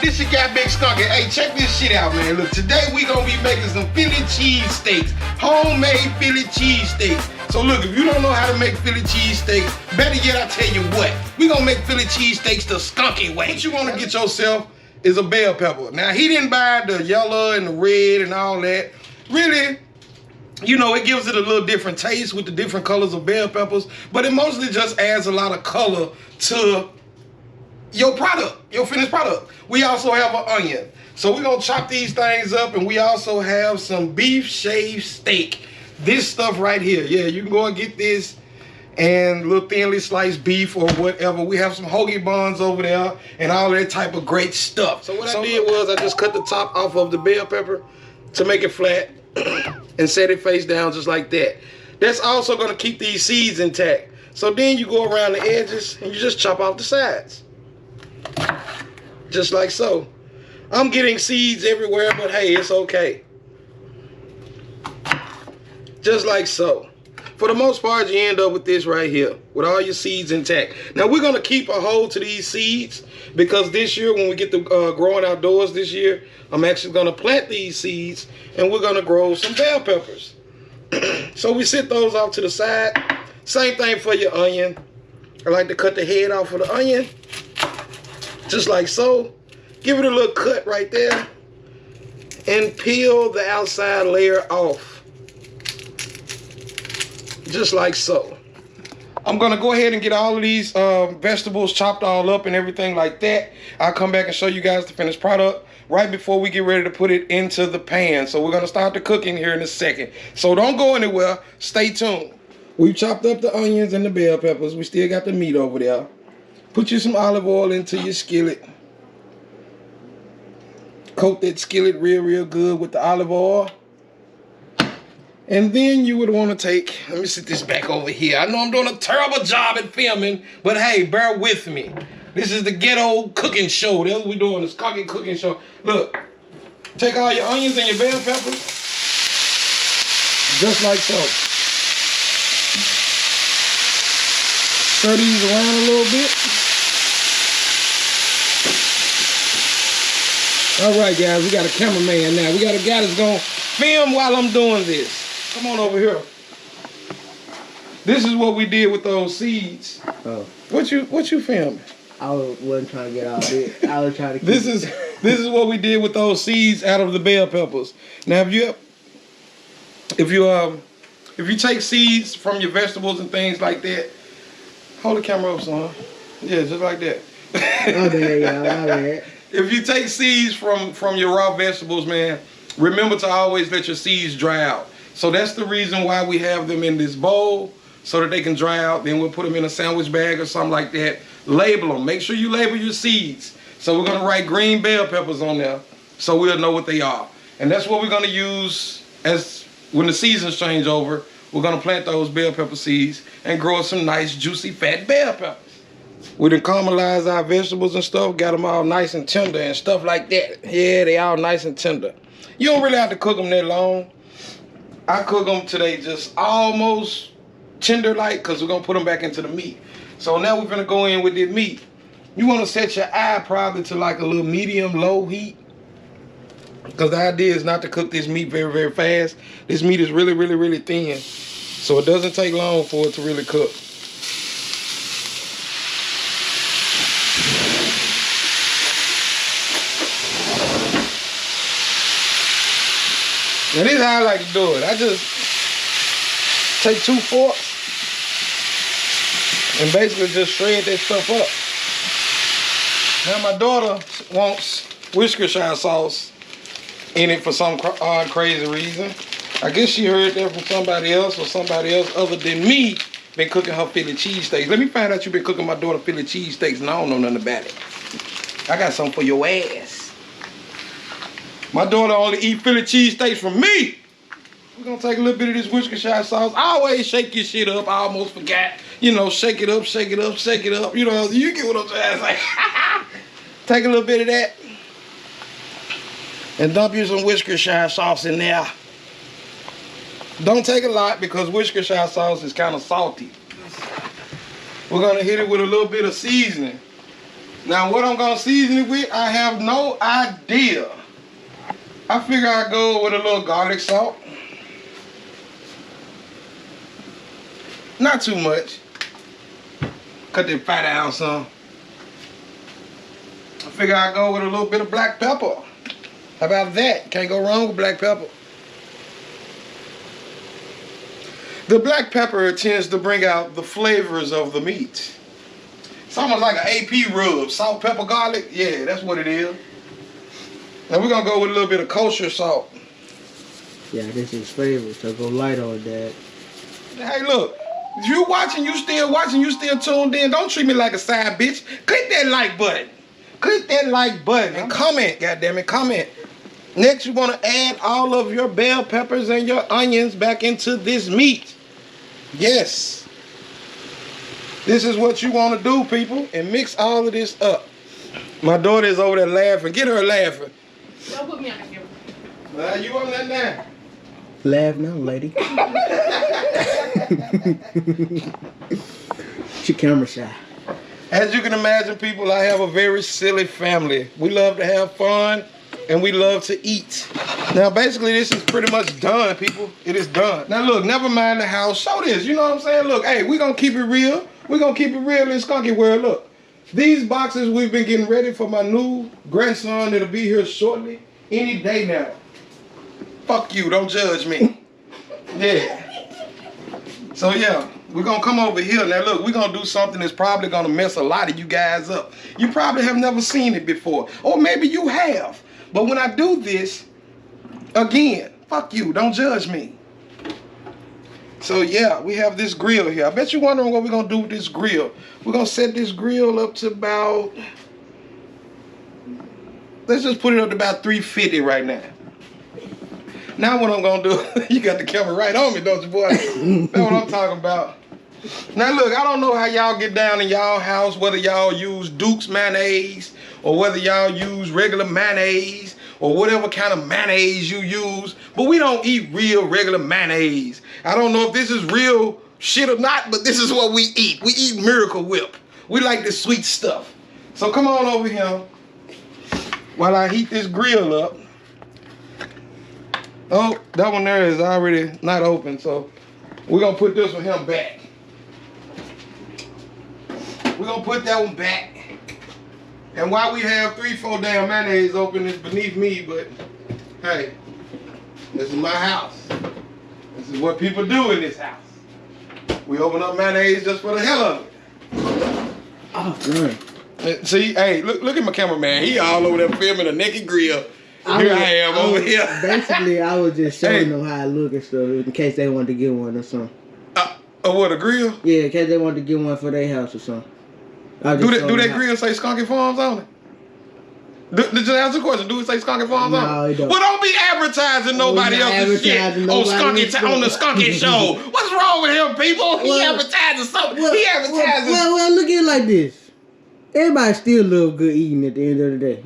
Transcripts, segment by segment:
This your guy Big Skunky. Hey, check this shit out, man. Look, today we gonna be making some Philly cheesesteaks. Homemade Philly cheesesteaks. So look, if you don't know how to make Philly cheesesteaks, better yet, I tell you what. We gonna make Philly cheesesteaks the Skunky way. What you wanna get yourself is a bell pepper. Now, he didn't buy the yellow and the red and all that. Really, you know, it gives it a little different taste with the different colors of bell peppers, but it mostly just adds a lot of color to your product, your finished product. We also have an onion. So we're gonna chop these things up, and we also have some beef shaved steak. This stuff right here, yeah, you can go and get this and little thinly sliced beef or whatever. We have some hoagie buns over there and all that type of great stuff. So what I did was I just cut the top off of the bell pepper to make it flat and set it face down just like that. That's also gonna keep these seeds intact. So then you go around the edges and you just chop off the sides. Just like so. I'm getting seeds everywhere, but hey, it's okay. Just like so. For the most part, you end up with this right here, with all your seeds intact. Now, we're going to keep a hold to these seeds, because this year, when we get to growing outdoors this year, I'm actually going to plant these seeds, and we're going to grow some bell peppers. So we set those off to the side. Same thing for your onion. I like to cut the head off of the onion, just like so. Give it a little cut right there, and peel the outside layer off. Just like so. I'm gonna go ahead and get all of these vegetables chopped all up and everything like that. I'll come back and show you guys the finished product right before we get ready to put it into the pan. So we're gonna start the cooking here in a second. So don't go anywhere, stay tuned. We've chopped up the onions and the bell peppers. We still got the meat over there. Put you some olive oil into your skillet. Coat that skillet real good with the olive oil. And then you would want to take, let me sit this back over here. I know I'm doing a terrible job at filming, but hey, bear with me. This is the ghetto cooking show. That's what we're doing, the Skunky cooking show. Look, take all your onions and your bell peppers, just like so. Stir these around a little bit. All right, guys, we got a cameraman now. We got a guy that's gonna film while I'm doing this. Come on over here. This is what we did with those seeds. Oh. What you filming? I wasn't trying to get out of it. I was trying to keep This is what we did with those seeds out of the bell peppers. Now if you take seeds from your vegetables and things like that, hold the camera up, son. Yeah, just like that. Oh, there you go. My bad. If you take seeds from your raw vegetables, man, remember to always let your seeds dry out. So that's the reason why we have them in this bowl, so that they can dry out. Then we'll put them in a sandwich bag or something like that. Label them. Make sure you label your seeds. So we're going to write green bell peppers on there, so we'll know what they are. And that's what we're going to use as when the seasons change over. We're going to plant those bell pepper seeds and grow some nice, juicy, fat bell peppers. We done caramelized our vegetables and stuff, got them all nice and tender and stuff like that. Yeah, they all nice and tender. You don't really have to cook them that long. I cook them till they just almost tender-like, because we're going to put them back into the meat. So now we're going to go in with the meat. You want to set your eye probably to like a little medium-low heat, because the idea is not to cook this meat very fast. This meat is really thin, so it doesn't take long for it to really cook. Now this is how I like to do it. I just take 2 forks and basically just shred that stuff up. Now my daughter wants Worcestershire sauce in it for some odd crazy reason. I guess she heard that from somebody else, or somebody else other than me been cooking her Philly cheesesteaks. Let me find out you've been cooking my daughter Philly cheesesteaks and I don't know nothing about it. I got something for your ass. My daughter only eat Philly cheesesteaks from me. We're gonna take a little bit of this Worcestershire sauce. I always shake your shit up. I almost forgot. You know, shake it up, shake it up, shake it up. You know, you get what I'm trying to say. Take a little bit of that and dump you some Worcestershire sauce in there. Don't take a lot, because Worcestershire sauce is kind of salty. We're gonna hit it with a little bit of seasoning. Now what I'm gonna season it with, I have no idea. I figure I'd go with a little garlic salt. Not too much. Cut that fat down some. I figure I'd go with a little bit of black pepper. How about that? Can't go wrong with black pepper. The black pepper tends to bring out the flavors of the meat. It's almost like an AP rub. Salt, pepper, garlic. Yeah, that's what it is. Now we're going to go with a little bit of kosher salt. Yeah, this is favorite, so go light on that. Hey, look. If you watching, you still tuned in, don't treat me like a side bitch. Click that like button. Click that like button and comment, goddammit, comment. Next, you want to add all of your bell peppers and your onions back into this meat. Yes. This is what you want to do, people, and mix all of this up. My daughter is over there laughing. Get her laughing. Don't put me on the camera. Well, you on that now. Laugh now, lady. She camera shy. As you can imagine, people, I have a very silly family. We love to have fun, and we love to eat. Now, basically, this is pretty much done, people. It is done. Now, look, never mind the house. Show this. You know what I'm saying? Look, hey, we're going to keep it real. We're going to keep it real in Skunky World. Look, these boxes we've been getting ready for my new grandson that'll be here shortly. Any day now. Fuck you. Don't judge me. Yeah. So, yeah. We're going to come over here. Now, look, we're going to do something that's probably going to mess a lot of you guys up. You probably have never seen it before. Or maybe you have. But when I do this, again, fuck you. Don't judge me. So, yeah, we have this grill here. I bet you're wondering what we're going to do with this grill. We're going to set this grill up to about... Let's just put it up to about 350 right now. Now what I'm going to do... You got the camera right on me, don't you, boy? That's what I'm talking about. Now look, I don't know how y'all get down in y'all house, whether y'all use Duke's mayonnaise or whether y'all use regular mayonnaise or whatever kind of mayonnaise you use, but we don't eat real regular mayonnaise. I don't know if this is real shit or not, but this is what we eat. We eat Miracle Whip. We like the sweet stuff. So come on over here while I heat this grill up. Oh, that one there is already not open, so we're gonna put this one here back. We're gonna put that one back. And while we have 3-4 damn mayonnaise open, it's beneath me, but hey, this is my house. This is what people do in this house. We open up mayonnaise just for the hell of it. Oh, man. See, hey, look at my cameraman. He all over there filming a naked grill. Here I am over here. Basically, I was just showing them how it look and stuff in case they wanted to get one or something. What, a grill? Yeah, in case they wanted to get one for their house or something. Do that grill say Skunky Farms on it? Just answer the question. Do it say Skunky Farms on it? No, it don't. Well, don't be advertising nobody else's shit on the Skunky Show. What's wrong with him, people? He advertising something. He advertising. Well, look at it like this. Everybody still love good eating at the end of the day.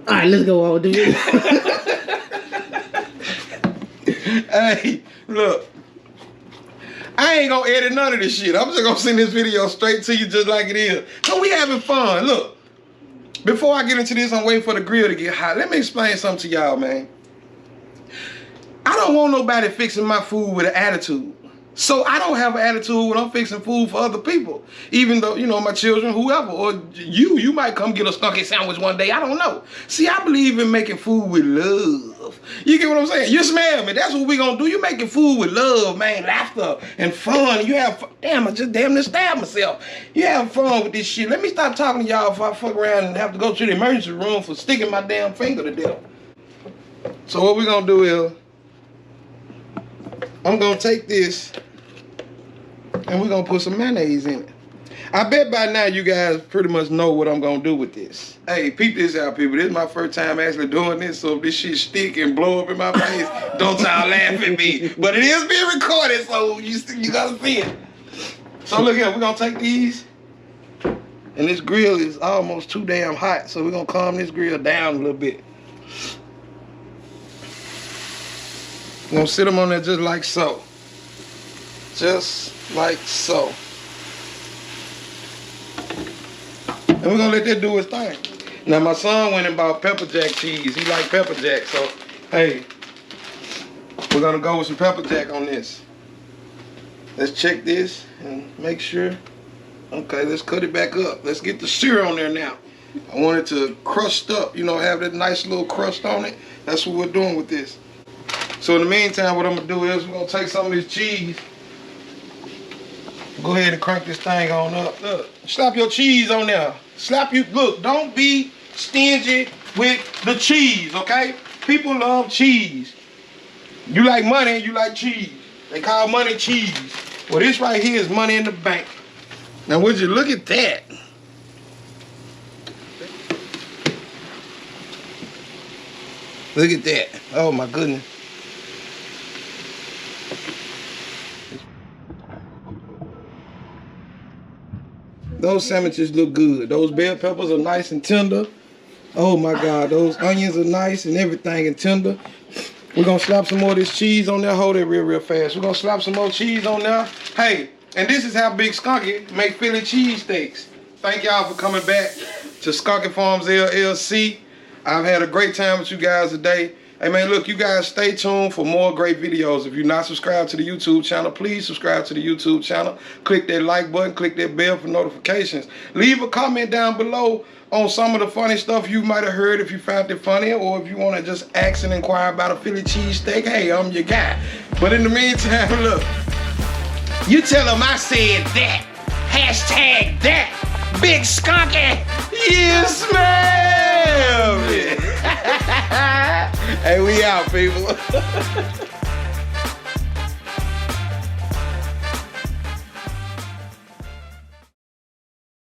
All right, let's go on with the video. Hey, look. I ain't gonna edit none of this shit. I'm just gonna send this video straight to you just like it is. So we having fun. Look, before I get into this, I'm waiting for the grill to get hot. Let me explain something to y'all, man. I don't want nobody fixing my food with an attitude. So I don't have an attitude when I'm fixing food for other people. Even though, you know, my children, whoever, or you might come get a Skunky sandwich one day. I don't know. See, I believe in making food with love. You get what I'm saying? You smell me. That's what we gonna do. You making food with love, man, laughter and fun. You have fun. Damn, I just damn near stabbed myself. You have fun with this shit. Let me stop talking to y'all before I fuck around and have to go to the emergency room for sticking my damn finger to death. So what we gonna do is, I'm gonna take this and we're gonna put some mayonnaise in it. I bet by now you guys pretty much know what I'm gonna do with this. Hey, peep this out, people. This is my first time actually doing this, so if this shit stick and blow up in my face, don't y'all laugh at me. But it is being recorded, so you gotta see it. So look here, we're gonna take these, and this grill is almost too damn hot, so we're gonna calm this grill down a little bit. We're gonna sit them on there just like so. Just like so. And we're gonna let that do its thing. Now my son went and bought pepper jack cheese. He like pepper jack, so hey, we're gonna go with some pepper jack on this. Let's check this and make sure. Okay, let's cut it back up. Let's get the syrup on there now. I want it to crust up, you know, have that nice little crust on it. That's what we're doing with this. So in the meantime, what I'm gonna do is we're gonna take some of this cheese. Go ahead and crank this thing on up. Look, slap your cheese on there. Slap you, look, don't be stingy with the cheese, okay? People love cheese. You like money, you like cheese. They call money cheese. Well, this right here is money in the bank. Now, would you look at that? Look at that. Oh, my goodness. Those sandwiches look good. Those bell peppers are nice and tender. Oh, my God. Those onions are nice and everything and tender. We're going to slap some more of this cheese on there. Hold it real fast. We're going to slap some more cheese on there. Hey, and this is how Big Skunky make Philly cheesesteaks. Thank y'all for coming back to Skunky Farms LLC. I've had a great time with you guys today. Hey, man, look, you guys stay tuned for more great videos. If you're not subscribed to the YouTube channel, please subscribe to the YouTube channel. Click that like button. Click that bell for notifications. Leave a comment down below on some of the funny stuff you might have heard if you found it funny, or if you want to just ask and inquire about a Philly cheesesteak, hey, I'm your guy. But in the meantime, look, you tell them I said that. Hashtag that. Big Skunky. You smell it. Hey, we out, people.